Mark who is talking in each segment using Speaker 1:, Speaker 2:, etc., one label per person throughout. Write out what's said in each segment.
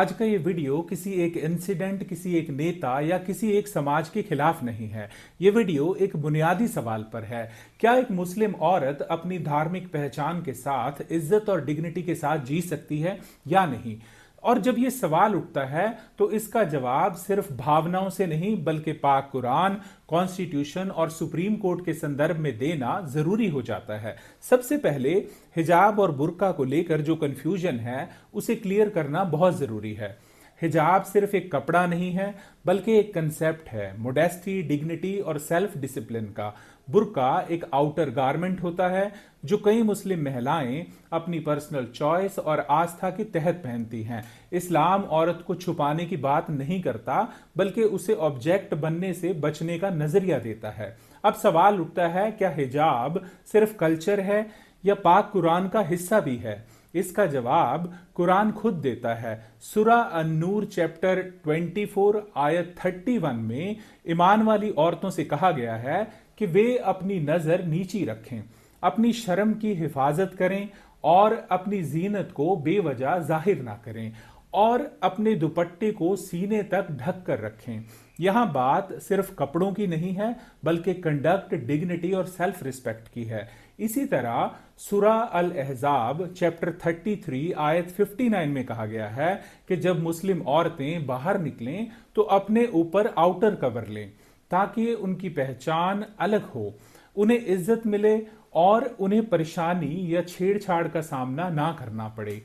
Speaker 1: आज का ये वीडियो किसी एक इंसिडेंट, किसी एक नेता या किसी एक समाज के खिलाफ नहीं है। ये वीडियो एक बुनियादी सवाल पर है। क्या एक मुस्लिम औरत अपनी धार्मिक पहचान के साथ इज्जत और डिग्निटी के साथ जी सकती है या नहीं? और जब ये सवाल उठता है तो इसका जवाब सिर्फ भावनाओं से नहीं बल्कि पाक कुरान, कॉन्स्टिट्यूशन और सुप्रीम कोर्ट के संदर्भ में देना जरूरी हो जाता है। सबसे पहले हिजाब और बुर्का को लेकर जो कंफ्यूजन है उसे क्लियर करना बहुत जरूरी है। हिजाब सिर्फ एक कपड़ा नहीं है बल्कि एक कंसेप्ट है, मोडेस्टी, डिग्निटी और सेल्फ डिसिप्लिन का। बुर्का एक आउटर गारमेंट होता है जो कई मुस्लिम महिलाएं अपनी पर्सनल चॉइस और आस्था के तहत पहनती हैं। इस्लाम औरत को छुपाने की बात नहीं करता बल्कि उसे ऑब्जेक्ट बनने से बचने का नजरिया देता है। अब सवाल उठता है, क्या हिजाब सिर्फ कल्चर है या पाक कुरान का हिस्सा भी है? इसका जवाब कुरान खुद देता है। सूरा अन-नूर चैप्टर 24 आयत 31 में ईमान वाली औरतों से कहा गया है कि वे अपनी नजर नीची रखें, अपनी शर्म की हिफाजत करें और अपनी जीनत को बेवजह जाहिर ना करें और अपने दुपट्टे को सीने तक ढक कर रखें। यहां बात सिर्फ कपड़ों की नहीं है बल्कि कंडक्ट, डिग्निटी और सेल्फ रिस्पेक्ट की है। इसी तरह सूरा अल अहज़ाब चैप्टर 33 आयत 59 में कहा गया है कि जब मुस्लिम औरतें बाहर निकलें तो अपने ऊपर आउटर कवर लें ताकि उनकी पहचान अलग हो, उन्हें इज्जत मिले और उन्हें परेशानी या छेड़छाड़ का सामना ना करना पड़े।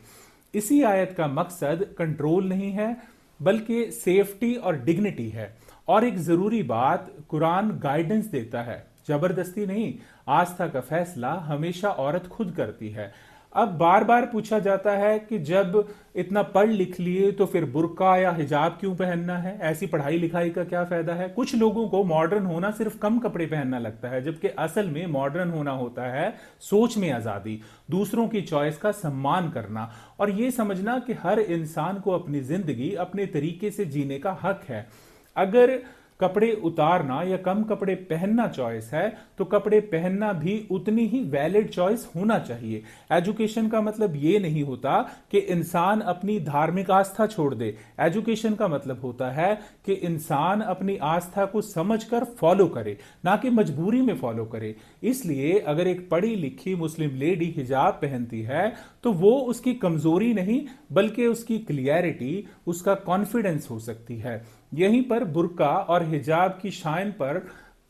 Speaker 1: इसी आयत का मकसद कंट्रोल नहीं है बल्कि सेफ्टी और डिग्निटी है। और एक जरूरी बात, कुरान गाइडेंस देता है, जबरदस्ती नहीं। आस्था का फैसला हमेशा औरत खुद करती है। अब बार बार पूछा जाता है कि जब इतना पढ़ लिख लिए तो फिर बुर्का या हिजाब क्यों पहनना है? ऐसी पढ़ाई लिखाई का क्या फायदा है? कुछ लोगों को मॉडर्न होना सिर्फ कम कपड़े पहनना लगता है, जबकि असल में मॉडर्न होना होता है सोच में आजादी, दूसरों की चॉइस का सम्मान करना और ये समझना कि हर इंसान को अपनी जिंदगी अपने तरीके से जीने का हक है। अगर कपड़े उतारना या कम कपड़े पहनना चॉइस है तो कपड़े पहनना भी उतनी ही वैलिड चॉइस होना चाहिए। एजुकेशन का मतलब ये नहीं होता कि इंसान अपनी धार्मिक आस्था छोड़ दे। एजुकेशन का मतलब होता है कि इंसान अपनी आस्था को समझकर फॉलो करे, ना कि मजबूरी में फॉलो करे। इसलिए अगर एक पढ़ी लिखी मुस्लिम लेडी हिजाब पहनती है तो वो उसकी कमजोरी नहीं बल्कि उसकी क्लियरिटी, उसका कॉन्फिडेंस हो सकती है। यहीं पर बुर्का और हिजाब की शान पर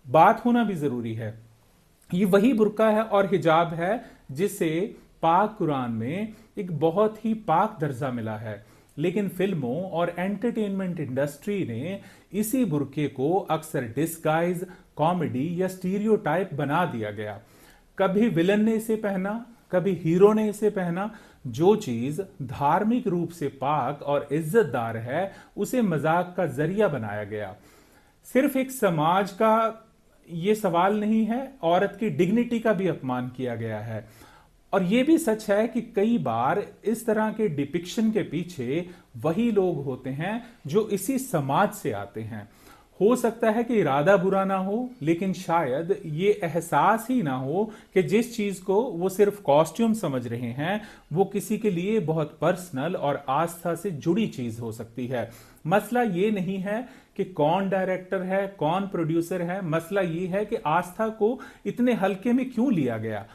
Speaker 1: बात होना भी जरूरी है। ये वही बुर्का है और हिजाब है जिसे पाक कुरान में एक बहुत ही पाक दर्जा मिला है, लेकिन फिल्मों और एंटरटेनमेंट इंडस्ट्री ने इसी बुर्के को अक्सर डिस्गाइज, कॉमेडी या स्टीरियोटाइप बना दिया गया। कभी विलन ने इसे पहना, कभी हीरो ने इसे पहना। जो चीज धार्मिक रूप से पाक और इज्जतदार है उसे मजाक का जरिया बनाया गया। सिर्फ एक समाज का ये सवाल नहीं है, औरत की डिग्निटी का भी अपमान किया गया है। और यह भी सच है कि कई बार इस तरह के डिपिक्शन के पीछे वही लोग होते हैं जो इसी समाज से आते हैं। हो सकता है कि इरादा बुरा ना हो, लेकिन शायद ये एहसास ही ना हो कि जिस चीज को वो सिर्फ कॉस्ट्यूम समझ रहे हैं वो किसी के लिए बहुत पर्सनल और आस्था से जुड़ी चीज हो सकती है। मसला ये नहीं है कि कौन डायरेक्टर है, कौन प्रोड्यूसर है, मसला ये है कि आस्था को इतने हल्के में क्यों लिया गया।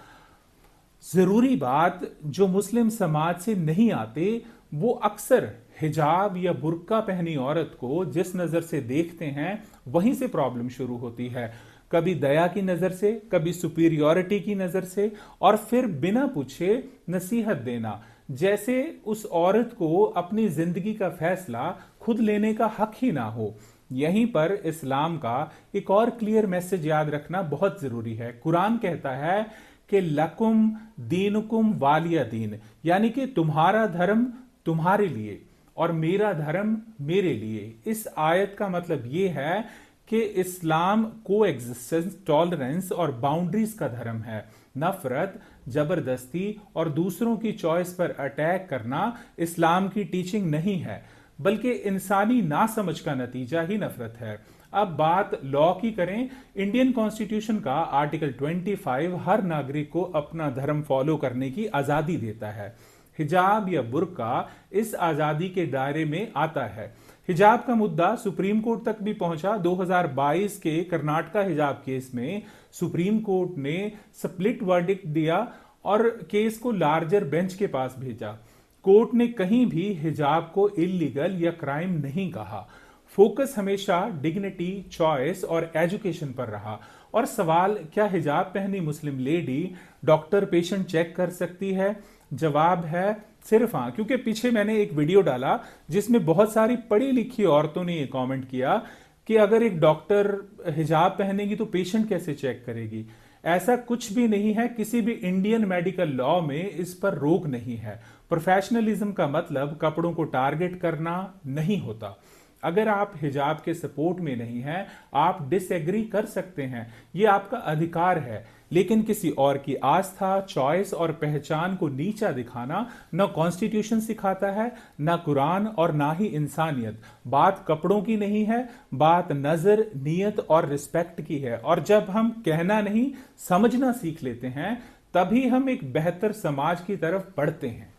Speaker 1: जरूरी बात, जो मुस्लिम समाज से नहीं आते वो अक्सर हिजाब या बुर्का पहनी औरत को जिस नजर से देखते हैं वहीं से प्रॉब्लम शुरू होती है। कभी दया की नजर से, कभी सुपीरियॉरिटी की नजर से और फिर बिना पूछे नसीहत देना, जैसे उस औरत को अपनी जिंदगी का फैसला खुद लेने का हक ही ना हो। यहीं पर इस्लाम का एक और क्लियर मैसेज याद रखना बहुत जरूरी है। कुरान कहता है कि लकुम दीनुकुम वालिया दीन, यानी कि तुम्हारा धर्म तुम्हारे लिए और मेरा धर्म मेरे लिए। इस आयत का मतलब यह है कि इस्लाम को एग्जिस्टेंस, टॉलरेंस और बाउंड्रीज का धर्म है। नफरत, जबरदस्ती और दूसरों की चॉइस पर अटैक करना इस्लाम की टीचिंग नहीं है बल्कि इंसानी नासमझ का नतीजा ही नफरत है। अब बात लॉ की करें। इंडियन कॉन्स्टिट्यूशन का आर्टिकल 25 हर नागरिक को अपना धर्म फॉलो करने की आजादी देता है। हिजाब या बुर्का इस आजादी के दायरे में आता है। हिजाब का मुद्दा सुप्रीम कोर्ट तक भी पहुंचा। 2022 के कर्नाटका हिजाब केस में सुप्रीम कोर्ट ने स्प्लिट वर्डिक्ट दिया और केस को लार्जर बेंच के पास भेजा। कोर्ट ने कहीं भी हिजाब को इल्लीगल या क्राइम नहीं कहा। फोकस हमेशा डिग्निटी, चॉइस और एजुकेशन पर रहा। और सवाल, क्या हिजाब पहनी Muslim lady doctor patient check कर सकती है? जवाब है सिर्फ हाँ, क्योंकि पीछे मैंने एक वीडियो डाला जिसमें बहुत सारी पढ़ी लिखी औरतों ने ये कमेंट किया कि अगर एक डॉक्टर हिजाब पहनेगी तो पेशेंट कैसे चेक करेगी। ऐसा कुछ भी नहीं है, किसी भी इंडियन मेडिकल लॉ में इस पर रोक नहीं है। प्रोफेशनलिज्म का मतलब कपड़ों को टारगेट करना नहीं होता। अगर आप हिजाब के सपोर्ट में नहीं हैं, आप डिसएग्री कर सकते हैं, ये आपका अधिकार है। लेकिन किसी और की आस्था, चॉइस और पहचान को नीचा दिखाना न कॉन्स्टिट्यूशन सिखाता है, न कुरान और ना ही इंसानियत। बात कपड़ों की नहीं है, बात नजर, नियत और रिस्पेक्ट की है। और जब हम कहना नहीं समझना सीख लेते हैं, तभी हम एक बेहतर समाज की तरफ बढ़ते हैं।